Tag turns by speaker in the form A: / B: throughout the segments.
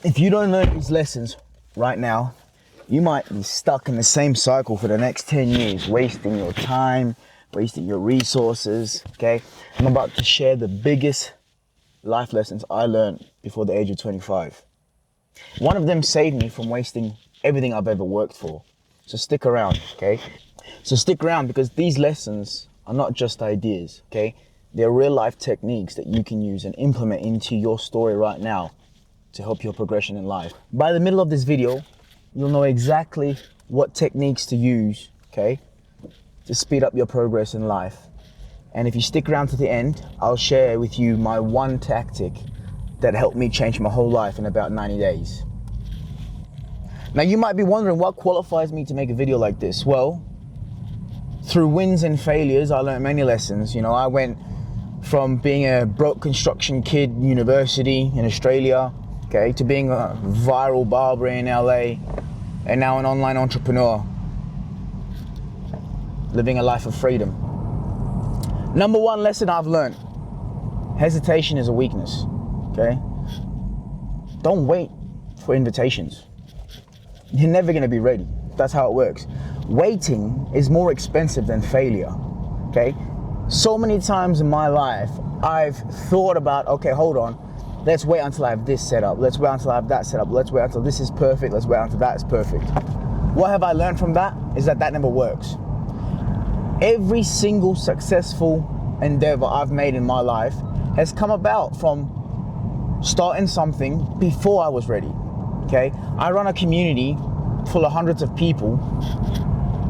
A: If you don't learn these lessons right now, you might be stuck in the same cycle for the next 10 years, wasting your time, wasting your resources, okay? I'm about to share the biggest life lessons I learned before the age of 25. One of them saved me from wasting everything I've ever worked for. So stick around, okay? So stick around because these lessons are not just ideas, okay? They're real life techniques that you can use and implement into your story right now to help your progression in life. By the middle of this video, you'll know exactly what techniques to use, okay, to speed up your progress in life. And if you stick around to the end, I'll share with you my one tactic that helped me change my whole life in about 90 days. Now you might be wondering what qualifies me to make a video like this. Well, through wins and failures, I learned many lessons. You know, I went from being a broke construction kid in university in Australia, okay, to being a viral barber in LA, and now an online entrepreneur, living a life of freedom. Number one lesson I've learned, hesitation is a weakness, okay? Don't wait for invitations. You're never gonna be ready. That's how it works. Waiting is more expensive than failure, okay? So many times in my life, I've thought about, okay, hold on, let's wait until I have this set up. Let's wait until I have that set up. Let's wait until this is perfect. Let's wait until that is perfect. What have I learned from that? Is that never works. Every single successful endeavor I've made in my life has come about from starting something before I was ready, okay? I run a community full of hundreds of people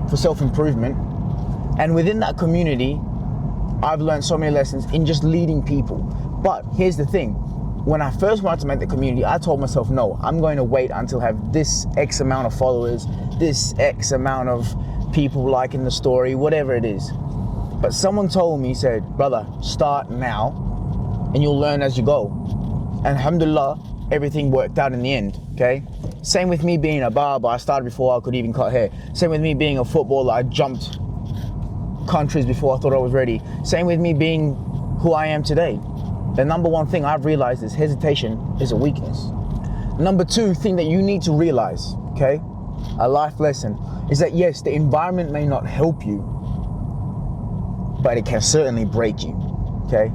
A: for self-improvement. And within that community, I've learned so many lessons in just leading people. But here's the thing. When I first wanted to make the community, I told myself, no, I'm going to wait until I have this X amount of followers, this X amount of people liking the story, whatever it is. But someone told me, said, brother, start now and you'll learn as you go. And alhamdulillah, everything worked out in the end, okay? Same with me being a barber. I started before I could even cut hair. Same with me being a footballer. I jumped countries before I thought I was ready. Same with me being who I am today. The number one thing I've realized is hesitation is a weakness. Number two thing that you need to realize, okay, a life lesson, is that yes, the environment may not help you, but it can certainly break you, okay?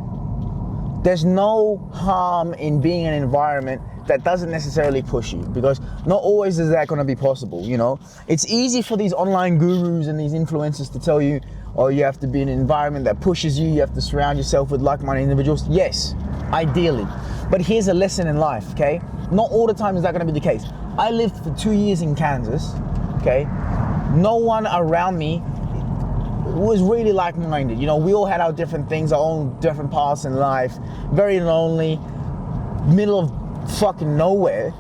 A: There's no harm in being in an environment that doesn't necessarily push you, because not always is that gonna be possible, you know? It's easy for these online gurus and these influencers to tell you, oh, you have to be in an environment that pushes you, you have to surround yourself with like-minded individuals. Yes, ideally. But here's a lesson in life, okay? Not all the time is that gonna be the case. I lived for 2 years in Kansas, okay? No one around me was really like-minded. You know, we all had our different things, our own different paths in life, very lonely, middle of fucking nowhere.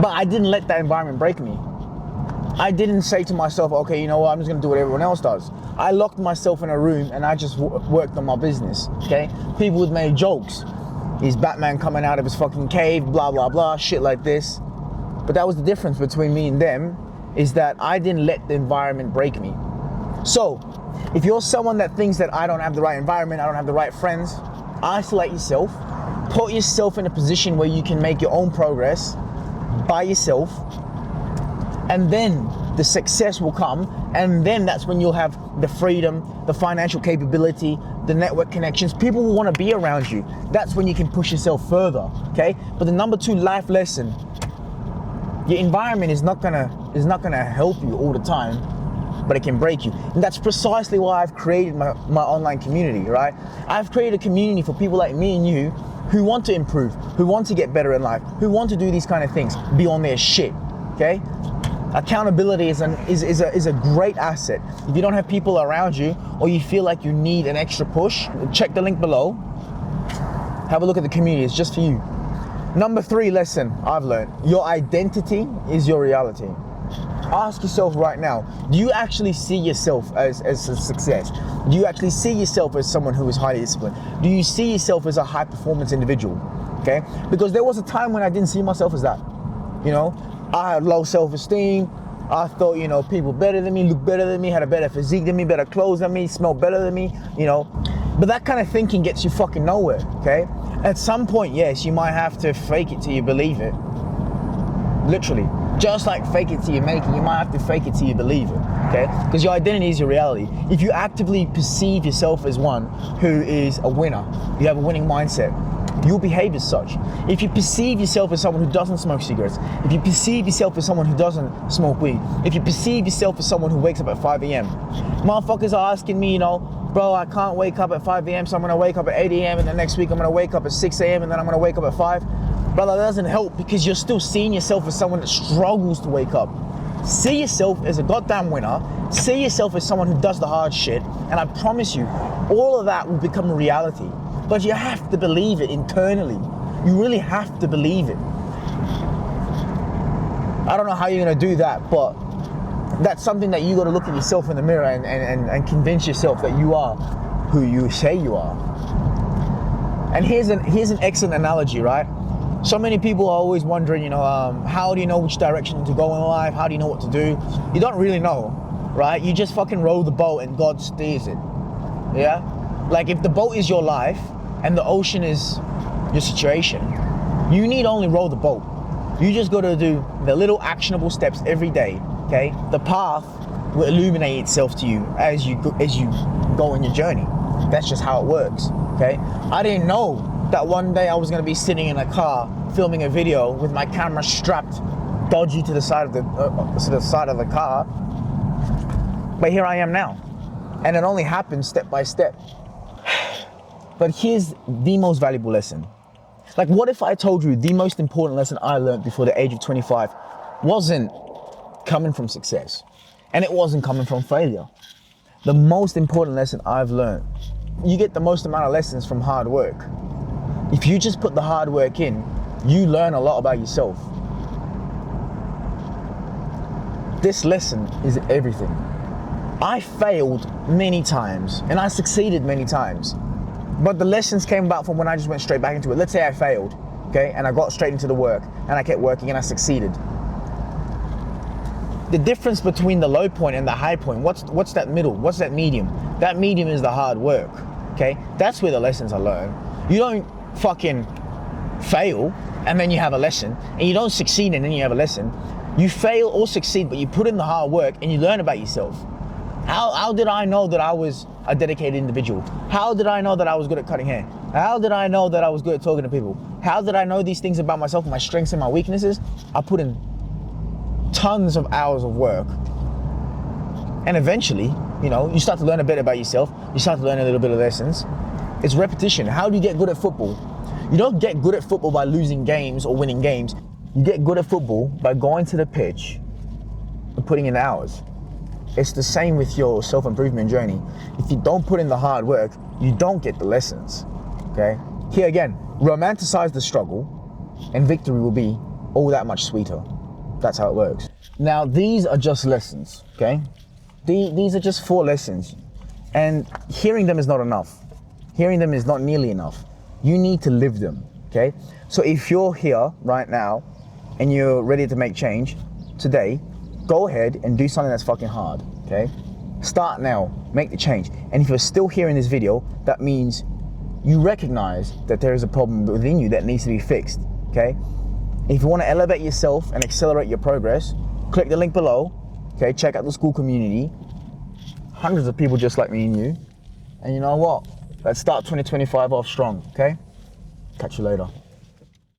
A: But I didn't let that environment break me. I didn't say to myself, okay, you know what, I'm just gonna do what everyone else does. I locked myself in a room and I just worked on my business, okay? People would make jokes. Is Batman coming out of his fucking cave, blah, blah, blah, shit like this. But that was the difference between me and them, is that I didn't let the environment break me. So, if you're someone that thinks that I don't have the right environment, I don't have the right friends, isolate yourself, put yourself in a position where you can make your own progress by yourself, and then the success will come, and then that's when you'll have the freedom, the financial capability, the network connections. People will want to be around you. That's when you can push yourself further, okay? But the number two life lesson, your environment is not gonna help you all the time, but it can break you. And that's precisely why I've created my online community, right? I've created a community for people like me and you who want to improve, who want to get better in life, who want to do these kind of things, be on their shit, okay? Accountability is a great asset. If you don't have people around you, or you feel like you need an extra push, check the link below. Have a look at the community, it's just for you. Number three lesson I've learned, your identity is your reality. Ask yourself right now, do you actually see yourself as a success? Do you actually see yourself as someone who is highly disciplined? Do you see yourself as a high performance individual? Okay? Because there was a time when I didn't see myself as that. You know, I had low self-esteem. I thought, you know, people better than me, look better than me, had a better physique than me, better clothes than me, smell better than me, you know. But that kind of thinking gets you fucking nowhere, okay? At some point, yes, you might have to fake it till you believe it. Literally. Just like fake it till you make it, you might have to fake it till you believe it, okay? Because your identity is your reality. If you actively perceive yourself as one who is a winner, you have a winning mindset, you'll behave as such. If you perceive yourself as someone who doesn't smoke cigarettes, if you perceive yourself as someone who doesn't smoke weed, if you perceive yourself as someone who wakes up at 5 a.m., motherfuckers are asking me, you know, bro, I can't wake up at 5 a.m., so I'm gonna wake up at 8 a.m., and then next week I'm gonna wake up at 6 a.m., and then I'm gonna wake up at 5. Brother, that doesn't help because you're still seeing yourself as someone that struggles to wake up. See yourself as a goddamn winner. See yourself as someone who does the hard shit. And I promise you, all of that will become a reality. But you have to believe it internally. You really have to believe it. I don't know how you're gonna do that, but that's something that you gotta look at yourself in the mirror and convince yourself that you are who you say you are. And here's an excellent analogy, right? So many people are always wondering, you know, how do you know which direction to go in life? How do you know what to do? You don't really know, right? You just fucking row the boat and God steers it, yeah? Like if the boat is your life and the ocean is your situation, you need only row the boat. You just gotta do the little actionable steps every day, okay? The path will illuminate itself to you as you go on your journey. That's just how it works, okay? I didn't know that one day I was gonna be sitting in a car filming a video with my camera strapped dodgy to the side of the car. But here I am now. And it only happened step by step. But here's the most valuable lesson. Like, what if I told you the most important lesson I learned before the age of 25 wasn't coming from success, and it wasn't coming from failure? The most important lesson I've learned, you get the most amount of lessons from hard work. If you just put the hard work in, you learn a lot about yourself. This lesson is everything. I failed many times and I succeeded many times, but the lessons came about from when I just went straight back into it. Let's say I failed, okay, and I got straight into the work and I kept working and I succeeded. The difference between the low point and the high point, what's that middle? What's that medium? That medium is the hard work, okay? That's where the lessons are learned. You don't fucking fail and then you have a lesson, and you don't succeed and then you have a lesson. You fail or succeed, but you put in the hard work and you learn about yourself. How did I know that I was a dedicated individual? How did I know that I was good at cutting hair? How did I know that I was good at talking to people? How did I know these things about myself, my strengths and my weaknesses? I put in tons of hours of work. And eventually, you know, you start to learn a bit about yourself. You start to learn a little bit of lessons. It's repetition. How do you get good at football? You don't get good at football by losing games or winning games. You get good at football by going to the pitch and putting in hours. It's the same with your self-improvement journey. If you don't put in the hard work, you don't get the lessons, okay? Here again, romanticize the struggle and victory will be all that much sweeter. That's how it works. Now, these are just lessons, okay? These are just 4 lessons, and hearing them is not enough. Hearing them is not nearly enough. You need to live them, okay? So if you're here right now and you're ready to make change today, go ahead and do something that's fucking hard, okay? Start now, make the change. And if you're still here in this video, that means you recognize that there is a problem within you that needs to be fixed, okay? If you want to elevate yourself and accelerate your progress, click the link below, okay? Check out the school community. Hundreds of people just like me and you. And you know what? Let's start 2025 off strong, okay? Catch you later.